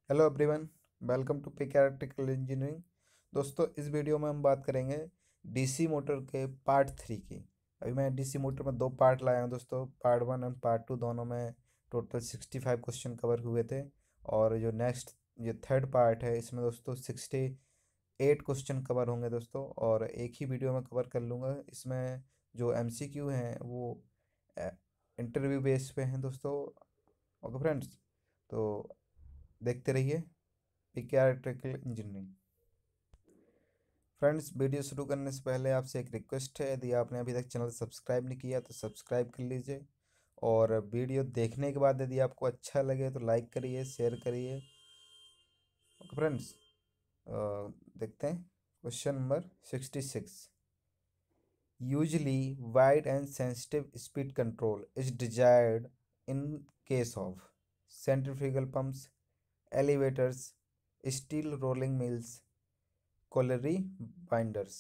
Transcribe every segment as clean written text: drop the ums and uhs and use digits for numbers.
Hello everyone. Welcome to peak electrical engineering. दोस्तों, इस video में हम बात करेंगे डीसी मोटर के पार्ट 3 की। अभी मैं डीसी मोटर में दो पार्ट लाया हूँ दोस्तों, पार्ट 1 एंड पार्ट 2 दोनों में टोटल 65 क्वेश्चन कवर हुए थे। और जो नेक्स्ट ये थर्ड पार्ट है, इसमें दोस्तों 68 क्वेश्चन कवर होंगे दोस्तों, और एक ही वीडियो में कवर कर लूँगा। इसमें जो एमसीक्यू हैं वो इंटरव्यू बेस पे हैं दोस्तों। ओके फ्रेंड्स, तो देखते रहिए peak electrical engineering. Friends, video शुरू करने से पहले आपसे एक रिक्वेस्ट है, यदि आपने अभी तक चैनल सब्सक्राइब नहीं किया तो सब्सक्राइब कर लीजिए। और वीडियो देखने के बाद यदि आपको अच्छा लगे तो लाइक करिए, शेयर करिए। ओके फ्रेंड्स, देखते हैं question number 66। Usually, wide and sensitive speed control is desired in case of centrifugal pumps, elevators, steel rolling mills, colliery binders।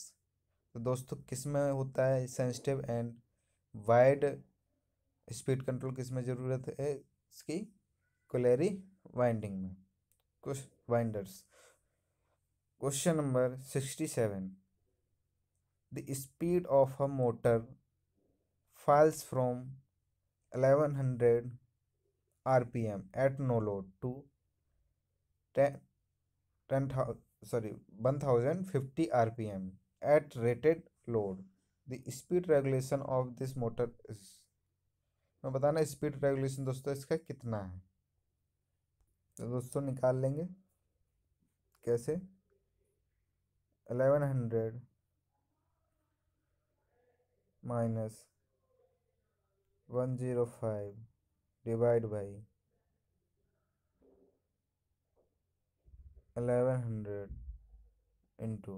तो दोस्तों, किस में होता है sensitive and wide speed control, किस में ज़रूरत है इसकी? कोलेरी वाइंडिंग में, कुछ winders. Question number 67। The speed of a motor falls from 1100 rpm at no load to 10, 10 sorry 1050 rpm at rated load. The speed regulation of this motor is, मैं बताना speed regulation दोस्तों इसका कितना है। तो दोस्तों निकाल लेंगे कैसे। 1100 माइनस 105 डिवाइड बाई 1100 इंटू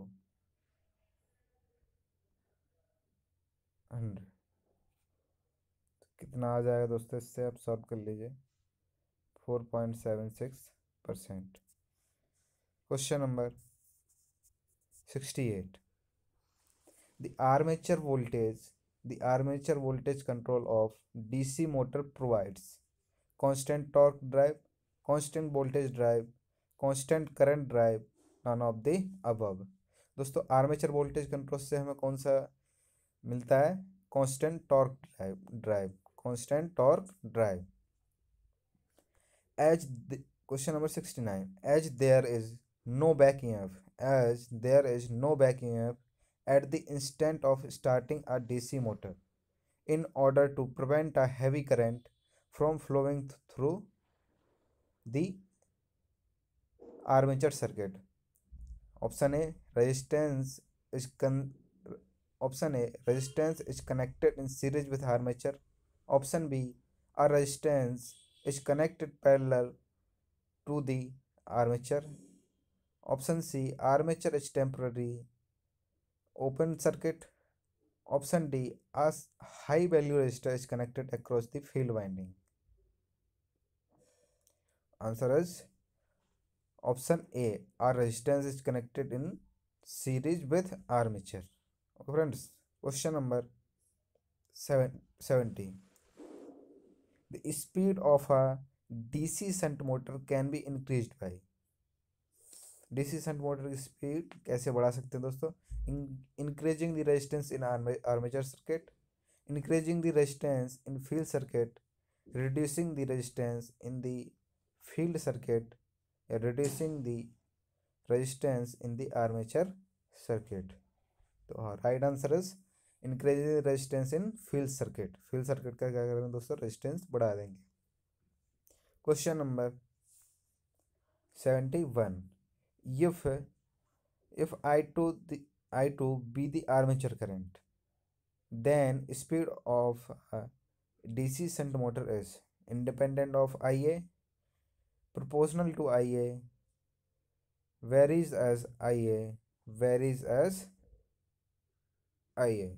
100, कितना आ जाएगा दोस्तों? इससे आप सॉल्व कर लीजिए। 4.76%। Question number 68। The armature voltage, the armature voltage control of DC motor provides constant torque drive, constant voltage drive, constant current drive, none of the above। दोस्तों, armature voltage control से हमें कौन सा मिलता है? Constant torque drive, constant torque drive. As question number 69। As there is no back EMF, as there is no back EMF at the instant of starting a DC motor, in order to prevent a heavy current from flowing through the armature circuit. Option A, resistance is option A, resistance is connected in series with armature. Option B, a resistance is connected parallel to the armature. Option C, armature is temporary open circuit. Option D, a high value resistor is connected across the field winding. Answer is option A, a resistance is connected in series with armature. Okay, friends. Question number 70. The speed of a DC shunt motor can be increased by। DC shunt motor की speed कैसे बढ़ा सकते हैं दोस्तों? Increasing the resistance in armature circuit, increasing the resistance in field circuit, reducing the resistance in the field circuit, या reducing the resistance in the armature circuit. तो हाँ, right answer is increasing resistance in field circuit. Field circuit का क्या करेंगे दोस्तों? Resistance बढ़ा देंगे। Question number 71। if I2 be the armature current, then speed of DC shunt motor is independent of Ia, proportional to Ia, varies as Ia, varies as Ia।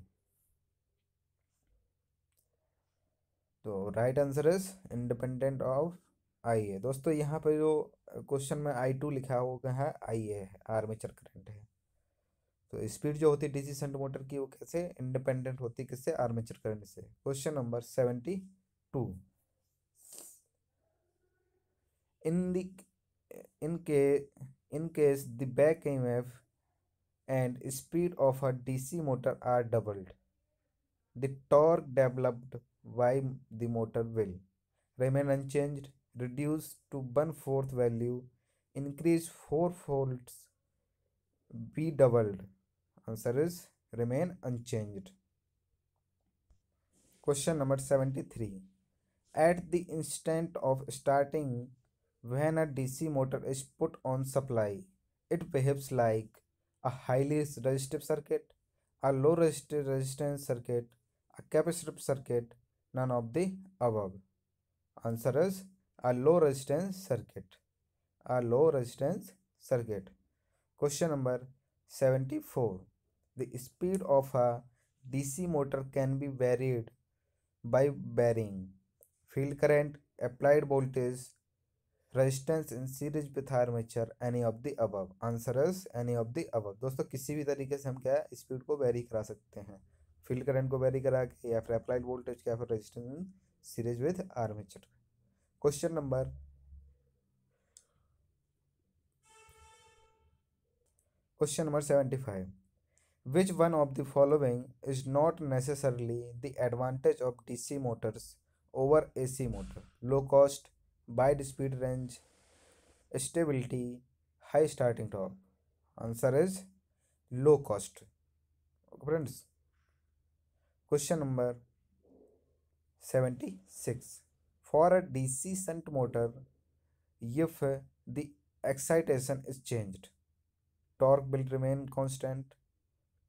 तो right answer is independent of Ia। दोस्तों, यहाँ पर जो question में I2 लिखा हुआ है, Ia है, आर्मेचर करंट है। तो स्पीड जो होती है डीसी शंट मोटर की, वो कैसे इंडिपेंडेंट होती है? किससे? आर्मेचर करंट से। Question number 72। In the In case, in case the back EMF and speed of a DC motor are doubled, the torque developed by the motor will remain unchanged, reduce to one-fourth value, increase four-folds, be doubled. Answer is remain unchanged. Question number 73. At the instant of starting, when a DC motor is put on supply, it behaves like a highly resistive circuit, a low resistance circuit, a capacitive circuit, none of the above. Answer is a low resistance circuit. A low resistance circuit. Question number 74. The speed of a DC motor can be varied by varying field current, applied voltage, resistance in series with armature, any of the above. Answer is any of the above. दोस्तों किसी भी तरीके से हम क्या है speed को very करा सकते हैं, फील्ड करंट को वेरी करा के, या फिर अप्लाइड वोल्टेज, या फिर resistance in series with armature. Question number Question number 75. Which one of the following is not necessarily the advantage of DC motors over AC motor? Low cost, wide speed range, stability, high starting torque. Answer is low cost. Okay, friends. Question number 76. For a DC shunt motor, if the excitation is changed, torque will remain constant.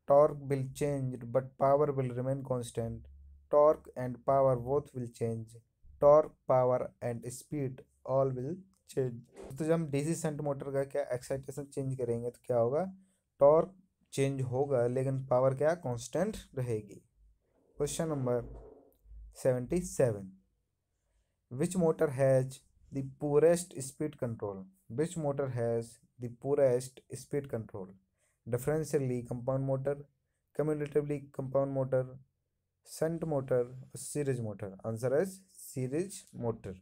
Torque will change but power will remain constant. Torque and power both will change. Torque, power and speed all will change. तो जब हम DC shunt motor का क्या excitation change करेंगे तो क्या होगा, torque change होगा लेकिन पावर क्या कांस्टेंट रहेगी. Question number 77. Which motor has the poorest speed control? Which motor has the poorest speed control? Differentially compound motor, cumulatively compound motor, shunt motor, series motor. Answer है series motor.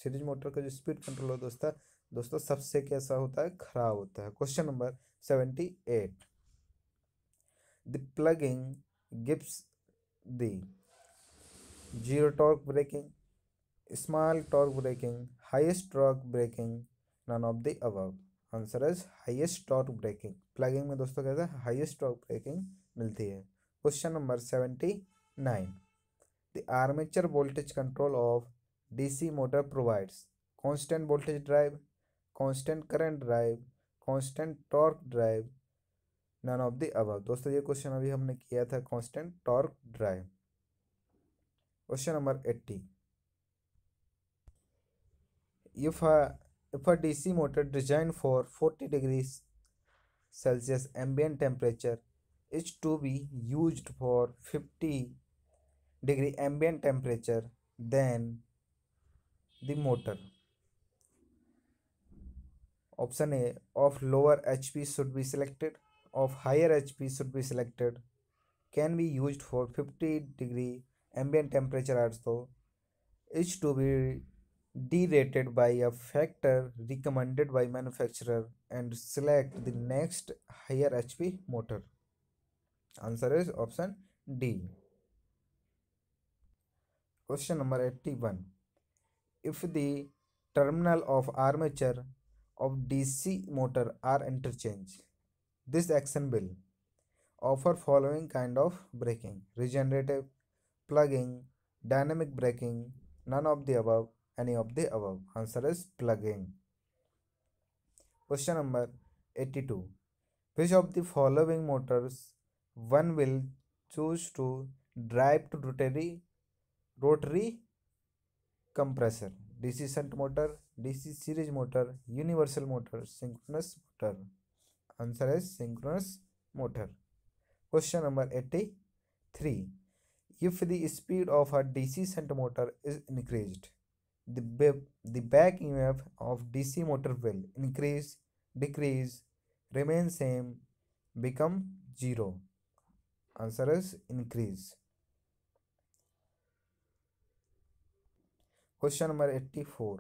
Series motor का जो speed control होता है दोस्तों सबसे कैसा होता है, खराब होता है. Question number 78. The plugging gives the zero torque braking, small torque braking, highest torque braking, none of the above. Answer is highest torque braking. Plugging में दोस्तों कहते हैं हाईएस्ट टॉर्क ब्रेकिंग मिलती है. Question number 79. The armature voltage control of DC motor provides constant voltage drive, constant current drive, constant torque drive, none of the above. दोस्तों ये question अभी हमने किया था, constant torque drive. Question number 80. If a DC motor designed for 40 degrees Celsius ambient temperature is to be used for 50-degree ambient temperature, then the motor option A of lower HP should be selected, of higher HP should be selected, can be used for 50-degree ambient temperature also, is to be derated by a factor recommended by manufacturer, and select the next higher HP motor. Answer is option D. Question number 81. If the terminal of armature of DC motor are interchanged, this action will offer following kind of braking: regenerative, plugging, dynamic braking, none of the above, any of the above. Answer is plugging. Question number 82. Which of the following motors one will choose to drive to rotary compressor? DC shunt motor, DC series motor, universal motor, synchronous motor. Answer is synchronous motor. Question number 83. If the speed of a DC shunt motor is increased, the back EMF of DC motor will increase, decrease, remain same, become zero. Answer is increase. Question number 84.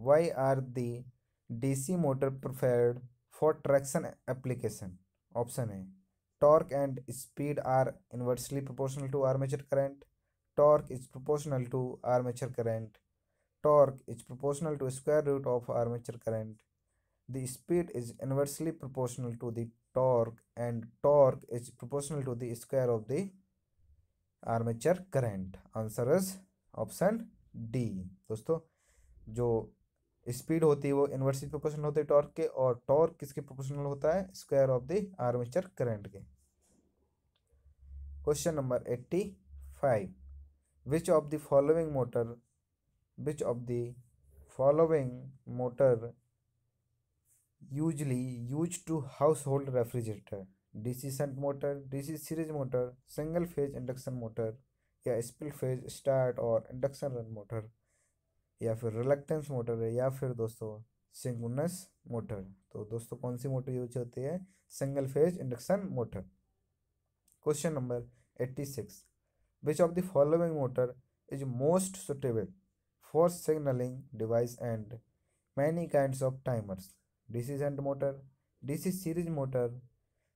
Why are the DC motor preferred for traction application? Option A. Torque and speed are inversely proportional to armature current. Torque is proportional to armature current. Torque is proportional to square root of armature current. The speed is inversely proportional to the torque, and torque is proportional to the square of the armature current. Answer is option D. दोस्तों, जो speed होती है वो inversely proportional होती है torque के, और torque किसके प्रोपोर्शनल होता है? Square of the armature current के। Question number 85। Which of the following motor which of the following motor usually use to household refrigerator? DC shunt motor, DC series motor, single phase induction motor, या split phase start और induction run motor, या फिर reluctance motor है, या फिर दोस्तों synchronous motor. तो दोस्तों कौन सी मोटर यूज होती है? Single phase induction motor. Question number 86। Which of the following motor is most suitable for signalling device and many kinds of timers? DC shunt motor, DC series motor,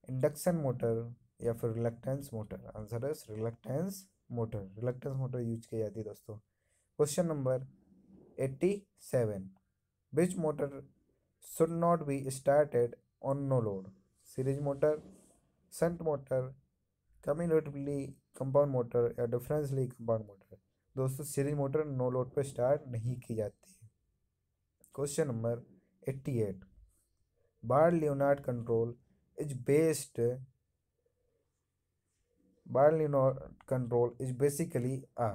induction motor, या फिर reluctance motor? Answer is reluctance motor. Reluctance motor use की जाती है दोस्तों। Question number 87। Which motor should not be started on no load? Series motor, shunt motor, commutatively compound motor, या differentially compound motor? दोस्तों series motor no load पे start नहीं की जाती है। Question number 88। Bar Leonard control is based bar control is basically a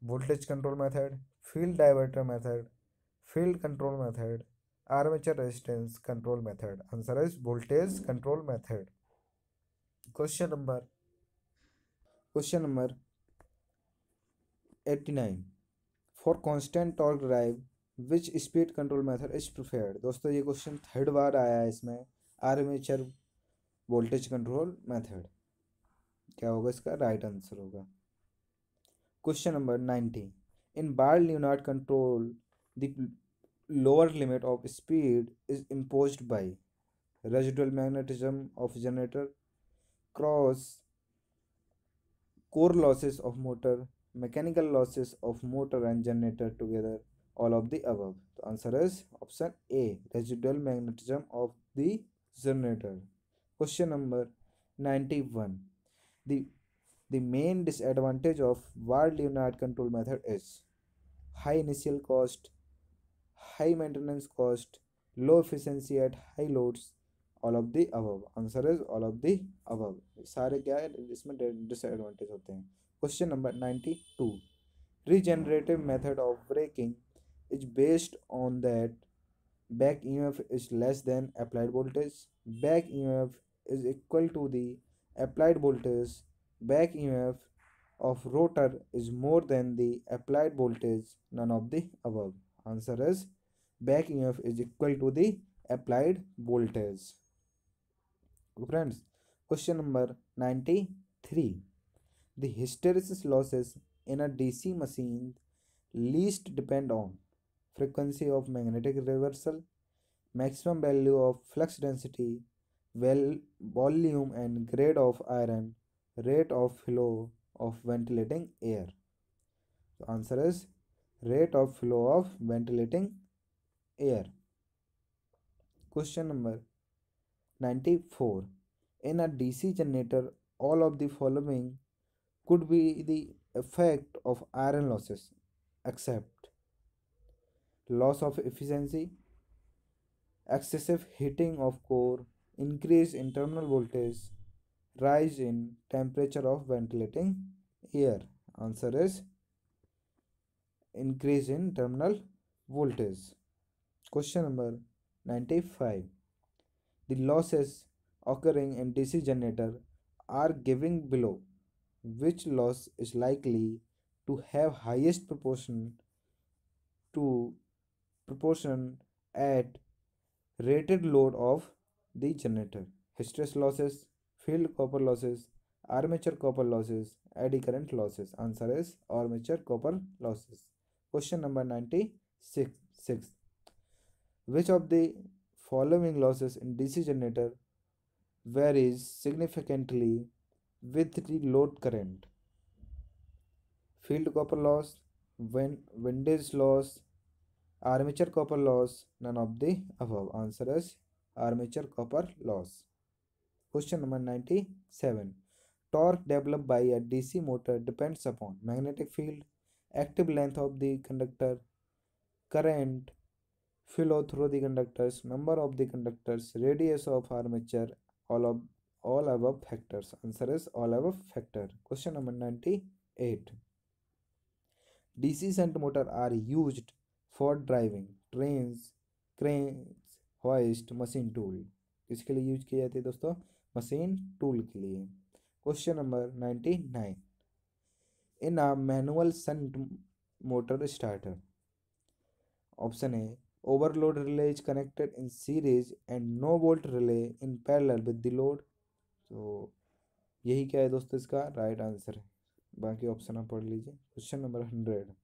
voltage control method, field diverter method, field control method, armature resistance control method? Answer is voltage control method। question number question number 89। for constant torque drive which speed control method is preferred? दोस्तों ये question third बार आया है इसमें। Armature voltage control method क्या होगा? इसका right answer होगा। Question number 90। In बार Leonard control the lower limit of speed is imposed by residual magnetism of generator, cross core losses of motor, mechanical losses of motor and generator together, all of the above? तो answer is option A, residual magnetism of the generator. Question number 91. The main disadvantage of Ward-Leonard control method is high initial cost, high maintenance cost, low efficiency at high loads, all of the above? Answer is all of the above। सारे क्या है इसमें disadvantage होते हैं। Question number 92। Regenerative method of braking is based on that back EMF is less than applied voltage, back EMF is equal to the applied voltage, back EMF of rotor is more than the applied voltage, none of the above? Answer is back EMF is equal to the applied voltage। Friends, question number 93। the hysteresis losses in a DC machine least depend on frequency of magnetic reversal, maximum value of flux density, volume and grade of iron, rate of flow of ventilating air? The answer is rate of flow of ventilating air। Question number 94। In a DC generator, all of the following could be the effect of iron losses except loss of efficiency, excessive heating of core, increase in terminal voltage, rise in temperature of ventilating air? Answer is increase in terminal voltage। Question number 95। the losses occurring in DC generator are given below. Which loss is likely to have highest to proportion at rated load of the generator? Hysteresis losses, field copper losses, armature copper losses, eddy current losses? Answer is armature copper losses। Question number 96। Which of the following losses in DC generator varies significantly with the load current? Field copper loss, windage loss, armature copper loss, none of the above. Answer is armature copper loss. Question number 97. Torque developed by a DC motor depends upon magnetic field, active length of the conductor, current flow through the conductors, number of the conductors, radius of armature, all of all above factors. Answer is all above factor. Question number 98. DC shunt motor are used for driving trains, cranes, hoist, machine tool. किसके लिए use किए जाते हैं दोस्तों? Machine tool के लिए. Question number 99. In a manual shunt motor starter, option A, overload relay is connected in series and no volt relay in parallel with the load. तो यही क्या है दोस्तों? इसका राइट आंसर है. बाकी ऑप्शन आप पढ़ लीजिए. Question number 100.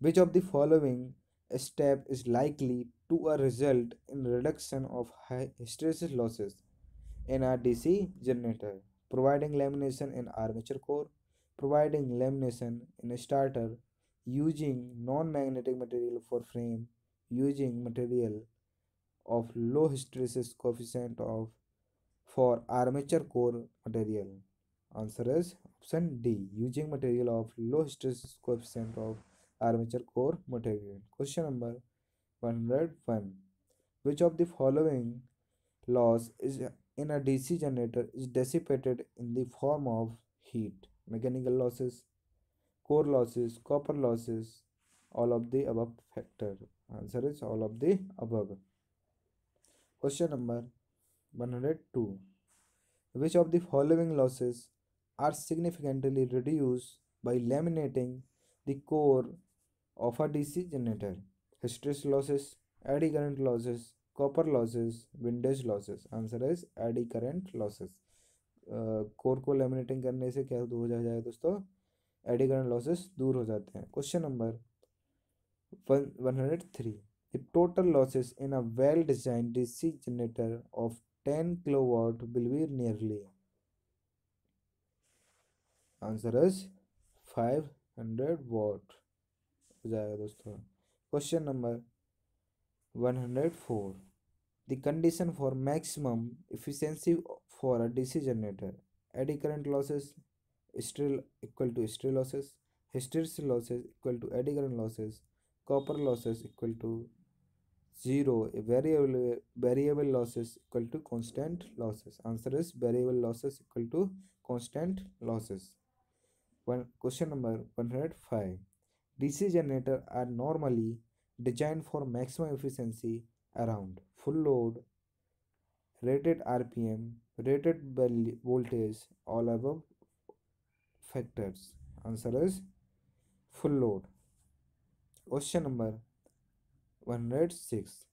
Which of the following step is likely to a result in reduction of hysteresis losses in a DC generator? Providing lamination in armature core, providing lamination in a starter, using non-magnetic material for frame, using material of low hysteresis coefficient of for armature core material. Answer is option D. Using material of low hysteresis coefficient of armature core material. Question number 101. Which of the following loss is in a DC generator is dissipated in the form of heat? Mechanical losses, core losses, copper losses, all of the above factor. Answer is all of the above. Question number 102. Which of the following losses are significantly reduced by laminating the core of a DC generator? Hysteresis losses, eddy current losses, copper losses, windage losses. Answer is eddy current losses. Core को laminating करने से क्या हो जाएगा दोस्तों? Eddy current losses दूर हो जाते हैं. Question number 103. The total losses in a well designed DC generator of 10 kilowatt will be nearly. Answer is 500 watt हो जाएगा दोस्तों. Question number 104. The condition for maximum efficiency for a DC generator: eddy current losses still equal to history losses, hysteresis losses equal to eddy current losses, copper losses equal to zero, variable losses equal to constant losses. Answer is variable losses equal to constant losses. Question number 105. DC generators are normally designed for maximum efficiency around full load, rated RPM, rated voltage, all above factors. Answer is full load. Question number 106.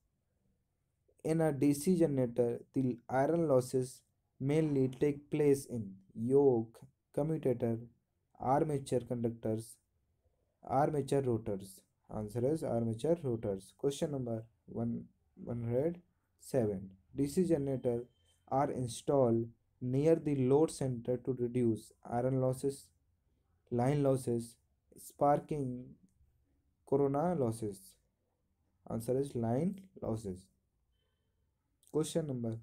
In a DC generator, the iron losses mainly take place in yoke, commutator, armature conductors, armature rotors. Answer is armature rotors. Question number 107. DC generators are installed near the load center to reduce iron losses, line losses, sparking, corona losses. Answer is line losses. Question number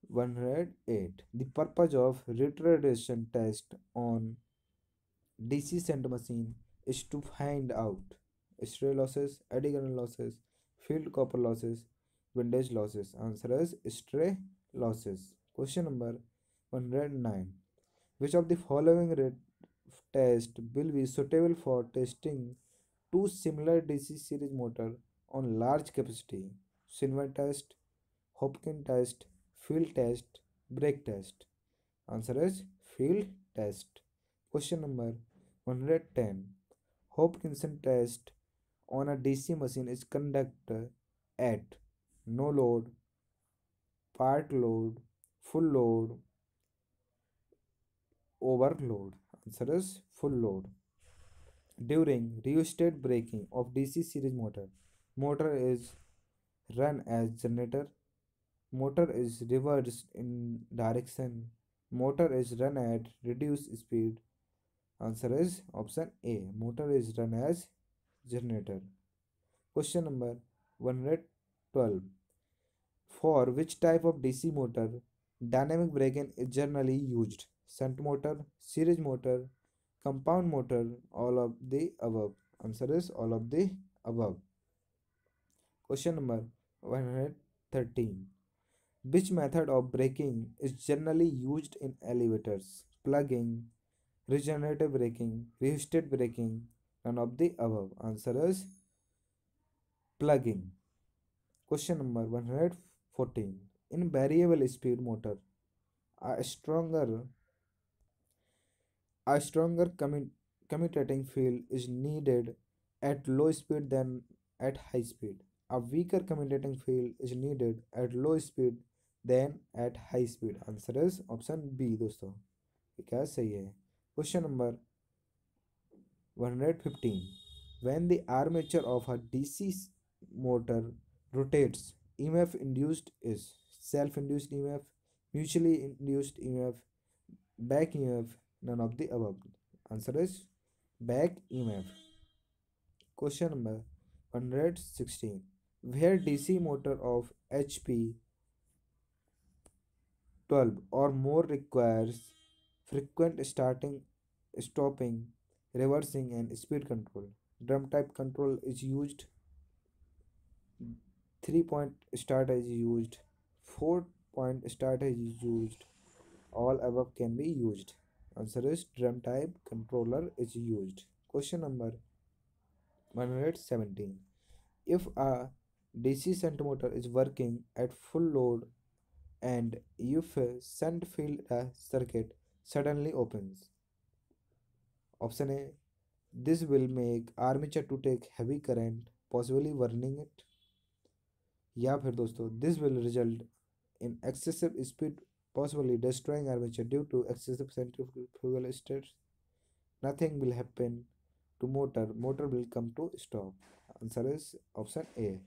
108. The purpose of retardation test on DC shunt machine is to find out stray losses, eddy current losses, field copper losses, windage losses. Answer is stray losses. Question number 109. Which of the following test will be suitable for testing two similar DC series motor on large capacity? Silver test, Hopkins test, field test, brake test. Answer is field test. Question number 110. Hopkinson test on a DC machine is conducted at no load, part load, full load, overload. Answer is full load. During rheostat braking of DC series motor, Motor is run as generator. Motor is reversed in direction. Motor is run at reduced speed. Answer is option A. Motor is run as generator. Question number 112. For which type of DC motor dynamic braking is generally used? Shunt motor, series motor, compound motor, all of the above. Answer is all of the above. Question number 113. Which method of braking is generally used in elevators? Plugging, regenerative braking, resisted braking, none of the above. Answer is plugging. Question number 114. In variable speed motor, a stronger a stronger commutating field is needed at low speed than at high speed. A weaker commutating field is needed at low speed than at high speed. Answer is option B दोस्तों. ये क्या सही है? Question number 115. When the armature of a DC motor rotates, EMF induced is self-induced EMF, mutually induced EMF, back EMF, none of the above. Answer is back EMF. Question number 116. Where DC motor of HP 12 or more requires frequent starting, stopping, reversing, and speed control. Drum type control is used, 3 point start is used, 4 point start is used, all above can be used. Answer is drum type controller is used. Question number 117. If a DC shunt motor is working at full load and if a shunt field circuit suddenly opens, option A, this will make armature to take heavy current, possibly burning it. या फिर दोस्तों this will result in excessive speed, possibly destroying armature due to excessive centrifugal stress. Nothing will happen to motor. Motor will come to stop. Answer is option A.